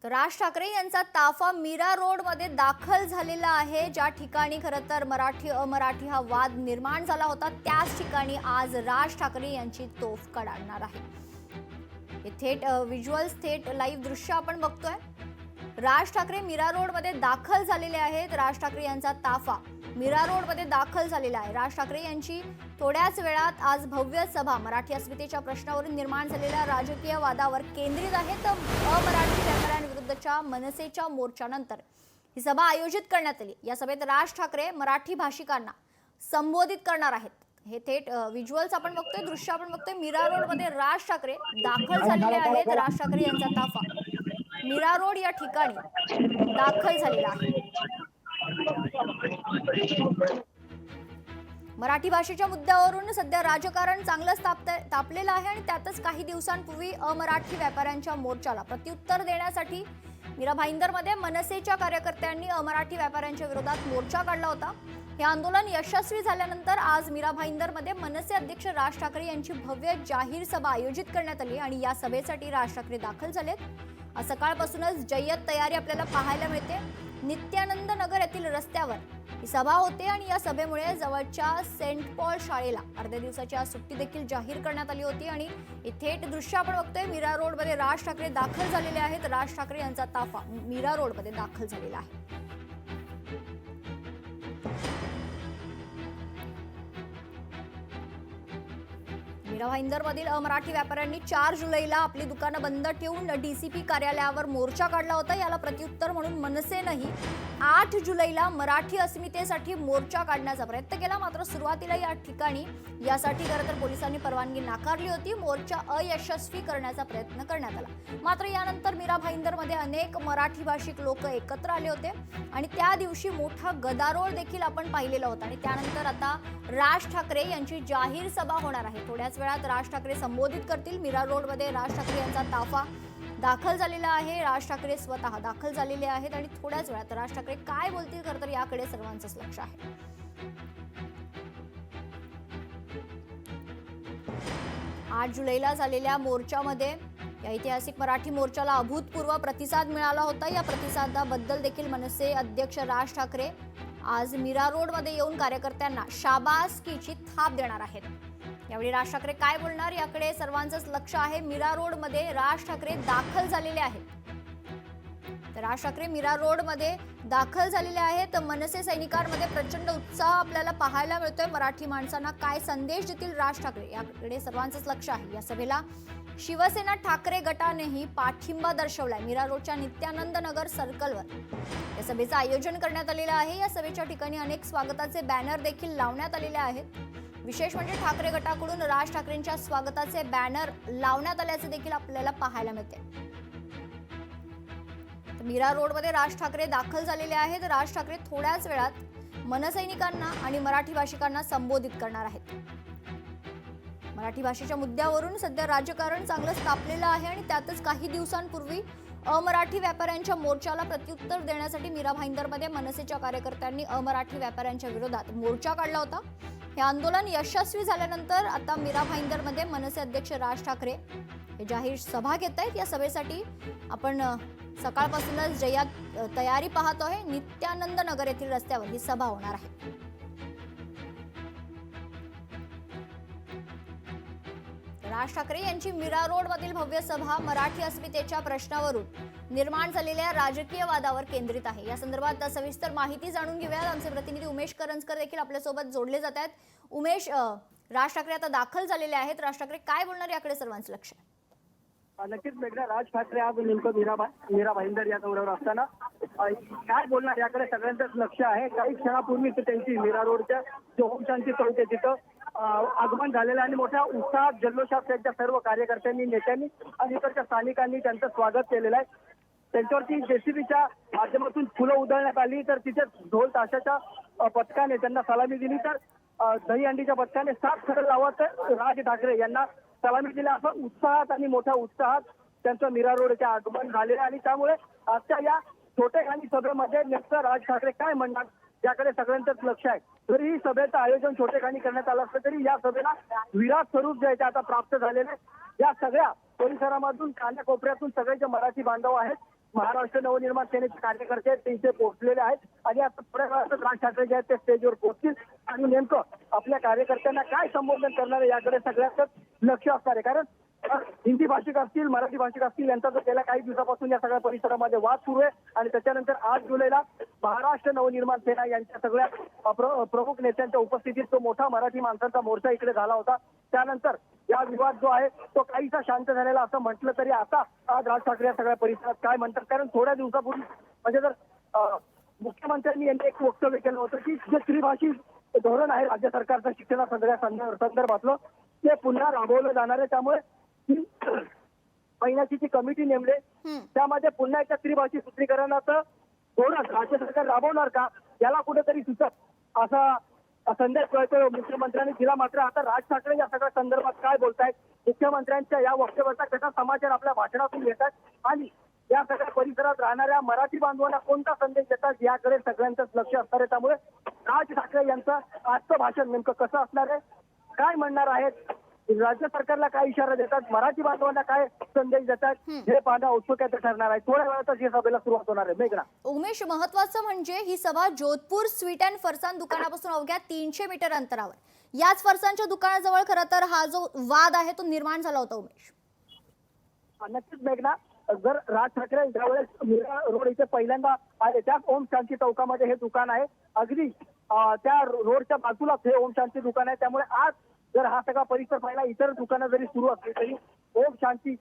तर राज ठाकरे यांचा ताफा मीरा रोड मध्ये दाखल झालेला आहे। ज्या ठिकाणी खरं तर मराठी अमराठी हा वाद निर्माण झाला होता त्याच ठिकाणी आज राज ठाकरे यांची तोफ कडाडणार आहे। हे थेट व्हिज्युअल्स थेट लाईव्ह दृश्य आपण बघतोय। राज ठाकरे मीरा रोड मध्ये दाखल झालेले आहेत। राज ठाकरे यांचा ताफा मीरा रोड मध्ये दाखल झालेला आहे। राज ठाकरे यांची थोड्याच वेळात आज भव्य सभा मराठी अस्मितेच्या प्रश्नावरून निर्माण झालेल्या राजकीय वादावर केंद्रित आहे। तर अमराठी व्यापाऱ्यांविरुद्धच्या मनसेच्या मोर्चानंतर ही सभा आयोजित करण्यात आली। या सभेत राज ठाकरे मराठी भाषिकांना संबोधित करणार आहेत। हे थेट व्हिज्युअल्स आपण बघतोय, दृश्य आपण बघतोय। मीरा रोड मध्ये राज ठाकरे दाखल झालेले आहेत। राज ठाकरे यांचा ताफा मीरा रोड या ठिकाणी दाखल झालेला आहे। मराठी भाषेच्या मुद्द्यावरून सध्या राजकारण चांगलंच तापलेलं आहे आणि त्यातच काही दिवसांपूर्वी अमराठी व्यापाऱ्यांच्या मोर्चाला प्रत्युत्तर देण्यासाठी मीरा भाईंदरमध्ये मनसेच्या कार्यकर्त्यांनी अमराठी व्यापाऱ्यांच्या विरोधात मोर्चा काढला होता। हे आंदोलन यशस्वी झाल्यानंतर आज मीरा भाईंदरमध्ये मनसे अध्यक्ष राज ठाकरे यांची भव्य जाहीर सभा आयोजित करण्यात आली आणि या सभेसाठी राज ठाकरे दाखल झालेत। आज सकाळपासूनच जय्यत तयारी आपल्याला पाहायला मिळते। नित्यानंद नगर येथील रस्त्यावर ही सभा होते आणि या सभेमुळे जवळच्या सेंट पॉल शाळेला अर्ध्या दिवसाची आज सुट्टी देखील जाहीर करण्यात आली होती आणि थेट दृश्य आपण बघतोय। मीरा रोड मध्ये राज ठाकरे दाखल झालेले आहेत। राज ठाकरे यांचा ताफा मीरा रोड मध्ये दाखल झालेला आहे। मीरा भाईंदरमधील अमराठी व्यापाऱ्यांनी 4 जुलैला आपली दुकानं बंद ठेवून डीसीपी कार्यालयावर मोर्चा काढला होता। याला प्रत्युत्तर म्हणून मनसेनेही 8 जुलैला मराठी अस्मितेसाठी मोर्चा काढण्याचा प्रयत्न केला। मात्र सुरुवातीला या ठिकाणी यासाठी खरं तर पोलिसांनी परवानगी नाकारली होती। मोर्चा अयशस्वी करण्याचा प्रयत्न करण्यात आला। मात्र यानंतर मीरा भाईंदरमध्ये अनेक मराठी भाषिक लोक एकत्र आले होते आणि त्या दिवशी मोठा गदारोळ देखील आपण पाहिलेला होता आणि त्यानंतर आता राज ठाकरे यांची जाहीर सभा होणार आहे। थोड्याच वेळात राज ठाकरे संबोधित करतील। मीरा रोड मध्ये राज ठाकरे यांचा ताफा दाखल झालेला आहे। राज ठाकरे स्वतः दाखल झालेले आहेत आणि थोड्याच वेळात राज ठाकरे काय बोलतील खरं तर याकडे सर्वांचंच लक्ष आहे। 8 जुलैला झालेल्या मोर्चामध्ये या ऐतिहासिक मराठी मोर्चाला अभूतपूर्व प्रतिसाद मिळाला होता। या प्रतिसादाबद्दल देखील मनसे अध्यक्ष राज ठाकरे आज मीरा रोड मध्ये येऊन कार्यकर्त्यांना शाबासकीची थाप देणार आहेत। यावेळी राज ठाकरे काय बोलणार याकडे सर्वांचंच लक्ष आहे। मीरा रोड मध्ये राज ठाकरे दाखल झालेले आहेत। तर राज ठाकरे मीरा रोड मध्ये दाखल झालेले आहेत। मनसे सैनिकांमध्ये प्रचंड उत्साह आपल्याला पाहायला मिळतोय। मराठी माणसांना काय संदेश देतील राज ठाकरे याकडे सर्वांचंच लक्ष आहे। या सभेला शिवसेना ठाकरे गटानेही पाठिंबा दर्शवलाय। मीरा रोडच्या नित्यानंद नगर सर्कलवर या सभेचं आयोजन करण्यात आलेलं आहे। या सभेच्या ठिकाणी अनेक स्वागताचे बॅनर देखील लावण्यात आलेले आहेत। विशेष म्हणजे ठाकरे गटाकडून राज ठाकरेंच्या स्वागताचे बॅनर लावण्यात आल्याचे देखील आपल्याला पाहायला मिळते। मीरा रोड मध्ये राज ठाकरे दाखल झालेले आहेत। राज ठाकरे थोड्याच वेळात मनसैनिकांना आणि मराठी भाषिकांना संबोधित करणार आहेत। मराठी भाषेच्या मुद्द्यावरून सध्या राजकारण चांगलंच तापलेलं आहे आणि त्यातच काही दिवसांपूर्वी अमराठी व्यापाऱ्यांच्या मोर्चाला प्रत्युत्तर देण्यासाठी मीरा भाईंदरमध्ये मनसेच्या कार्यकर्त्यांनी अमराठी व्यापाऱ्यांच्या विरोधात मोर्चा काढला होता। हे आंदोलन यशस्वी झाल्यानंतर आता मीरा भाईंदरमध्ये मनसे अध्यक्ष राज ठाकरे हे जाहीर सभा घेत आहेत। या सभेसाठी आपण सकाळपासूनच जय्यत तयारी पाहतोय। नित्यानंद नगर येथील रस्त्यावर ही सभा होणार आहे। राज ठाकरे यांची मीरा रोड मधील भव्य सभा मराठी अस्मितेच्या प्रश्नावरून निर्माण झालेल्या राजकीय वादावर केंद्रित आहे। या संदर्भात सविस्तर माहिती जाणून घेऊयात। आमचे प्रतिनिधी उमेश करंजकर देखील आपल्या सोबत जोडले जात आहेत। उमेश, राज ठाकरे आता दाखल झालेले आहेत। राज ठाकरे काय बोलणार याकडे सर्वांचं लक्ष आहे। नक्कीच मेघना, राज ठाकरे आज नेमकं मीरा भाईंदर या दौऱ्यावर असताना काय बोलणार याकडे सगळ्यांचंच लक्ष आहे। काही क्षणापूर्वीच त्यांची मीरा रोडच्या जो ओम शांती चौक आहे तिथं आगमन झालेलं आणि मोठ्या उत्साहात जल्लोषात त्यांच्या सर्व कार्यकर्त्यांनी, नेत्यांनी आणि इकडच्या स्थानिकांनी त्यांचं स्वागत केलेलं आहे। त्यांच्यावरती जेसीबीच्या माध्यमातून फुलं उधळण्यात आली, तर तिथे ढोल ताशाच्या पथकाने त्यांना सलामी दिली, तर दहीहंडीच्या पथकाने 7 खडे लावत राज ठाकरे यांना सलामी दिली। असं उत्साहात आणि मोठ्या उत्साहात त्यांचं मीरा रोडचे आगमन झालेलं आणि त्यामुळे आजच्या या छोटेखानी सभेमध्ये नेमकं राज ठाकरे काय म्हणणार याकडे सगळ्यांचंच लक्ष आहे। जरी ही सभेचं आयोजन छोटेखानी करण्यात आलं असलं तरी या सभेला विराट स्वरूप जे आहे ते आता प्राप्त झालेले। या सगळ्या परिसरामधून कानाकोपऱ्यातून सगळे जे मराठी बांधव आहेत महाराष्ट्र नवनिर्माण सेनेचे कार्यकर्ते आहेत ते इथे पोहोचलेले आहेत आणि आता थोड्या वेळातच राज ठाकरे जे आहेत ते स्टेजवर पोहोचतील आणि नेमकं आपल्या कार्यकर्त्यांना काय संबोधन करणार आहे याकडे सगळ्यांच लक्ष असणार आहे. कारण हिंदी भाषिक असतील, मराठी भाषिक असतील यांचा जो गेल्या काही दिवसापासून या सगळ्या परिसरामध्ये वाद सुरू आहे आणि त्याच्यानंतर 8 जुलैला महाराष्ट्र नवनिर्माण सेना यांच्या सगळ्या प्रमुख नेत्यांच्या उपस्थितीत तो मोठा मराठी माणसांचा मोर्चा इकडे झाला होता. त्यानंतर या विवाद जो आहे तो काहीसा शांत झालेला असं म्हटलं तरी आता आज राज ठाकरे या सगळ्या परिसरात काय म्हणतात. कारण थोड्या दिवसापूर्वी म्हणजे जर मुख्यमंत्र्यांनी यांनी एक वक्तव्य केलं होतं की जे त्रिभाषी धोरण आहे राज्य सरकारचं संदर्भातलं ते पुन्हा राबवलं जाणार आहे. त्यामुळे 3 महिन्याची जी कमिटी नेमले त्यामध्ये पुन्हा एकदा त्रिभाषी सूत्रीकरणाचं धोरण राज्य सरकार राबवणार का याला कुठेतरी सुचत असा संदेश कळतोय मुख्यमंत्र्यांनी दिला. मात्र आता राज ठाकरे या सगळ्या संदर्भात काय बोलतायत, मुख्यमंत्र्यांच्या या वक्तव्याचा कसा समाचार आपल्या भाषणातून घेतात आणि या सगळ्या परिसरात राहणाऱ्या मराठी बांधवांना कोणता संदेश देतात याकडे सगळ्यांचंच लक्ष असणार आहे. त्यामुळे राज ठाकरे यांचं आजचं भाषण नेमकं कसं असणार आहे, काय म्हणणार आहेत, राज्य सरकारला काय इशारा देतात, मराठी बांधवांना काय संदेश देतात हे पाहणं औत्सुक्याचं ठरणार आहे. थोड्या वेळातच या सभेला सुरुवात होणार आहे. मेघना. उमेश, महत्वाचं म्हणजे ही सभा जोधपूर स्वीट अँड फरसान दुकानापासून अवघ्या 300 मीटर अंतरावर याच फरसांच्या दुकानाजवळ खरं तर हा जो वाद आहे तो निर्माण झाला होता. उमेश, नक्कीच मेघना, जर राज ठाकरे ज्यावेळेस मीरा रोड इथे पहिल्यांदा आले त्याच ओम शांती चौकामध्ये हे दुकान आहे. अगदी त्या रोडच्या बाजूलाच हे ओम शांती दुकान आहे. त्यामुळे आज जर हा सगळा परिसर पाहिला, इतर दुकानं जरी सुरू असली तरी ओम शांती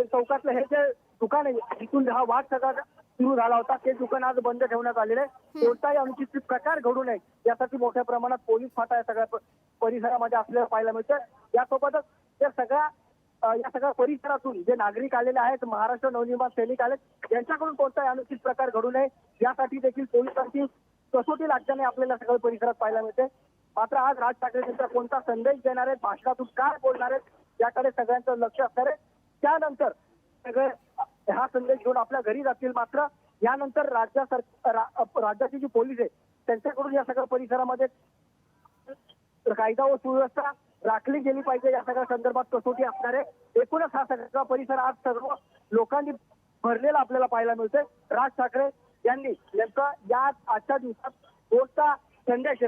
चौकातलं हे जे दुकान आहे जिथून हा वाद सगळा सुरू झाला होता ते दुकान आज बंद ठेवण्यात आलेलं आहे. कोणताही अनुचित प्रकार घडू नये यासाठी मोठ्या प्रमाणात पोलीस फाटा या सगळ्या परिसरामध्ये असलेलं पाहायला मिळतं. यासोबतच या सगळ्या परिसरातून जे नागरिक आलेले आहेत, महाराष्ट्र नवनिर्माण सैनिक आले, यांच्याकडून कोणताही अनुचित प्रकार घडू नये यासाठी देखील पोलिसांची कसोटी लागल्याने आपल्याला सगळ्या परिसरात पाहायला मिळते. मात्र आज राज ठाकरे यांचा कोणता संदेश देणार आहेत, भाषणातून काय बोलणार आहेत याकडे सगळ्यांचं लक्ष असणार आहे. त्यानंतर सगळे हा संदेश घेऊन आपल्या घरी जातील. मात्र यानंतर राज्याची जी पोलीस आहे त्यांच्याकडून या सगळ्या परिसरामध्ये कायदा व सुव्यवस्था राखली गेली पाहिजे या सगळ्या संदर्भात कसोटी असणार आहे. एकूणच हा सगळा परिसर आज सर्व लोकांनी भरलेला आपल्याला पाहायला मिळतोय. राज ठाकरे यांनी नेमकं या आजच्या दिवसात कोणता संदेश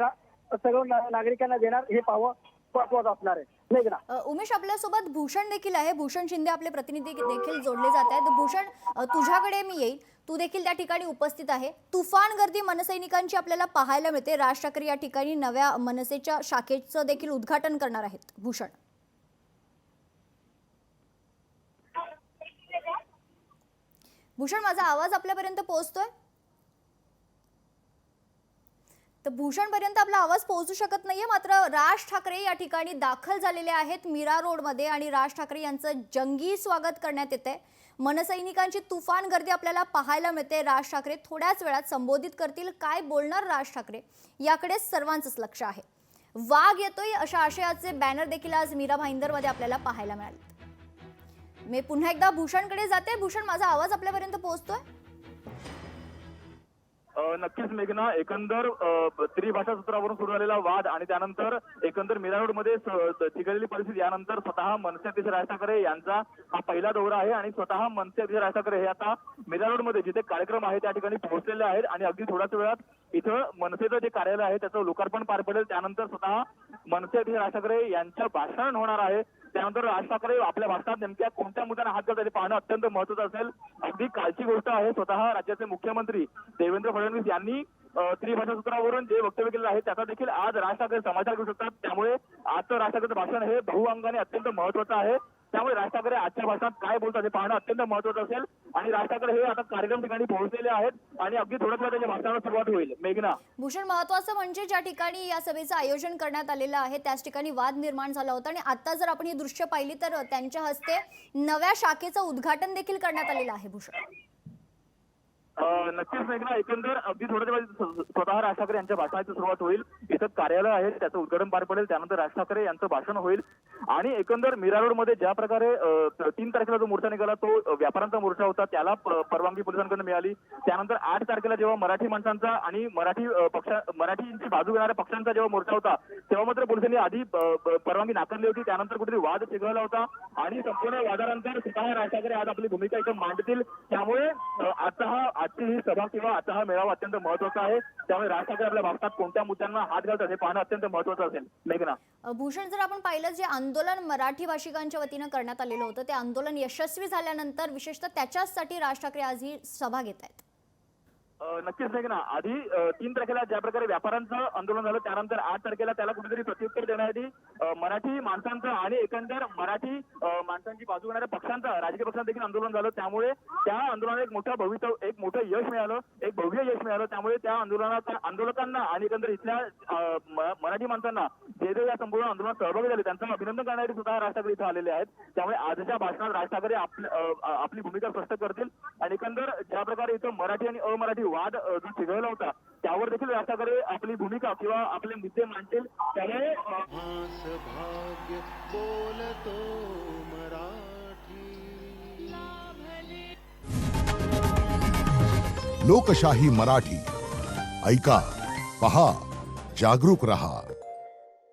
सर्व नागरिकांना देणार हे पाहावं महत्वाचं असणार आहे. मेघना. उमेश, आपल्यासोबत भूषण देखील आहे. भूषण शिंदे आपले प्रतिनिधी देखील जोडले जात आहेत. भूषण, तुझ्याकडे मी येईल. तू देखील त्या ठिकाणी उपस्थित आहे. तुफान गर्दी मनसैनिकांची आपल्याला पाहायला मिळते. राज ठाकरे या ठिकाणी नव्या मनसेच्या शाखेचं देखील उद्घाटन करणार आहेत. भूषण, माझा आवाज आपल्यापर्यंत पोहोचतोय? तर भूषण पर्यंत आपला आवाज पोहोचू शकत नाहीये. मात्र राज ठाकरे या ठिकाणी दाखल झालेले आहेत मीरा रोडमध्ये आणि राज ठाकरे यांचं जंगी स्वागत करण्यात येते. मनसैनिकांची तुफान गर्दी आपल्याला पाहायला मिळते. राज ठाकरे थोड्याच वेळात संबोधित करतील. काय बोलणार राज ठाकरे याकडे सर्वांचंच लक्ष आहे. वाघ येतोय अशा आशयाचे बॅनर देखील आज मीरा भाईंदरमध्ये आपल्याला पाहायला मिळाले. मी पुन्हा एकदा भूषणकडे जाते. भूषण, माझा आवाज आपल्यापर्यंत पोहोचतोय? नक्कीच मेघना, एकंदर त्रिभाषा सूत्रावरून सुरू झालेला वाद आणि त्यानंतर एकंदर मीरा रोडमध्ये चिघळलेली परिस्थिती यानंतर स्वतः मनसे अध्यक्ष राज ठाकरे यांचा हा पहिला दौरा आहे आणि स्वतः मनसे अध्यक्ष राज ठाकरे हे आता मीरा रोडमध्ये जिथे कार्यक्रम आहे त्या ठिकाणी पोहोचलेले आहेत आणि अगदी थोड्याच वेळात इथं मनसेचं जे कार्यालय आहे त्याचं लोकार्पण पार पडेल. त्यानंतर स्वतः मनसे अध्यक्ष राज ठाकरे यांचं भाषण होणार आहे. त्यानंतर राज ठाकरे आपल्या भाषणात नेमक्या कोणत्या मुद्द्यांना हात घालतात हे पाहणं अत्यंत महत्त्वाचं असेल. अगदी कालची गोष्ट आहे, स्वतः राज्याचे मुख्यमंत्री देवेंद्र फडणवीस यांनी त्रिभाषा सूत्रावरून जे वक्तव्य केलेलं आहे त्याचा देखील आज राज ठाकरे समाचार घेऊ शकतात. त्यामुळे आजचं राज ठाकरेचं भाषण हे बहुअंगाने अत्यंत महत्त्वाचं आहे. त्यामुळे राज ठाकरे आजच्या भाषणात काय बोलतात हे पाहणं अत्यंत महत्त्वाचं असेल आणि राज ठाकरे हे आता कार्यक्रम ठिकाणी पोहोचलेले आहेत आणि अगदी थोड्याच वेळात त्याच्या भाषणाला सुरुवात होईल. मेघना. भूषण, महत्वाचं म्हणजे ज्या ठिकाणी या सभेचं आयोजन करण्यात आलेलं आहे त्याच ठिकाणी वाद निर्माण झाला होता आणि आता जर आपण ही दृश्य पाहिली तर त्यांच्या हस्ते नव्या शाखेचं उद्घाटन देखील करण्यात आलेलं आहे. भूषण, नक्कीच मेघना, एकंदर अगदी थोड्या वेळात स्वतः राज ठाकरे यांच्या भाषणाची सुरुवात होईल. इथं कार्यालय आहे त्याचं उद्घाटन पार पडेल. त्यानंतर राज ठाकरे यांचं भाषण होईल आणि एकंदर मीरा रोड मध्ये ज्या प्रकारे 3 तारखेला जो मोर्चा निघाला तो व्यापाऱ्यांचा मोर्चा होता, त्याला परवानगी पोलिसांकडून मिळाली. त्यानंतर 8 तारखेला जेव्हा मराठी माणसांचा आणि मराठींची बाजू घेणाऱ्या पक्षांचा जेव्हा मोर्चा होता, तेव्हा मात्र पोलिसांनी आधी परवानगी नाकारली होती. त्यानंतर कुठेतरी वाद चिघळला होता आणि संपूर्ण वादानंतर स्वतः राज ठाकरे आज आपली भूमिका इथं मांडतील. त्यामुळे आजची ही सभा किंवा आजचा हा मेळावा अत्यंत महत्वाचा आहे. त्यामुळे राज ठाकरे आपल्या भाषणात कोणत्या मुद्द्यांना हात घालतात हे पाहणं अत्यंत महत्वाचं असेल. मेघना, भूषण, जर आपण पाहिलं जे आंदोलन मराठी भाषिकांच्या वतीनं करण्यात आलेलं होतं ते आंदोलन यशस्वी झाल्यानंतर विशेषतः त्याच्याचसाठी राज ठाकरे आज ही सभा घेत आहेत. नक्कीच नाही ना. आधी 3 तारखेला ज्या प्रकारे व्यापाऱ्यांचं आंदोलन झालं, त्यानंतर 8 तारखेला त्याला कुठेतरी प्रत्युत्तर देण्यासाठी मराठी माणसांचं आणि एकंदर मराठी माणसांची बाजू घेणाऱ्या पक्षांचं, राजकीय पक्षांचं देखील आंदोलन झालं. त्यामुळे त्या आंदोलनाला एक मोठं यश मिळालं, एक भव्य यश मिळालं. त्यामुळे त्या आंदोलकांना आणि एकंदर इथल्या मराठी माणसांना जे या संपूर्ण आंदोलनात सहभागी झाले त्यांचं अभिनंदन करणारे सुद्धा राज ठाकरे इथं आलेले आहेत. त्यामुळे आजच्या भाषणात राज ठाकरे आपली भूमिका स्पष्ट करतील आणि एकंदर ज्या प्रकारे इथं मराठी आणि अमराठी वाद जो चिघळला होता त्यावर देखील राज ठाकरे आपली भूमिका किंवा आपले मुद्दे मांडतील. त्यामुळे लोकशाही मराठी ऐका, पहा, जागरूक रहा.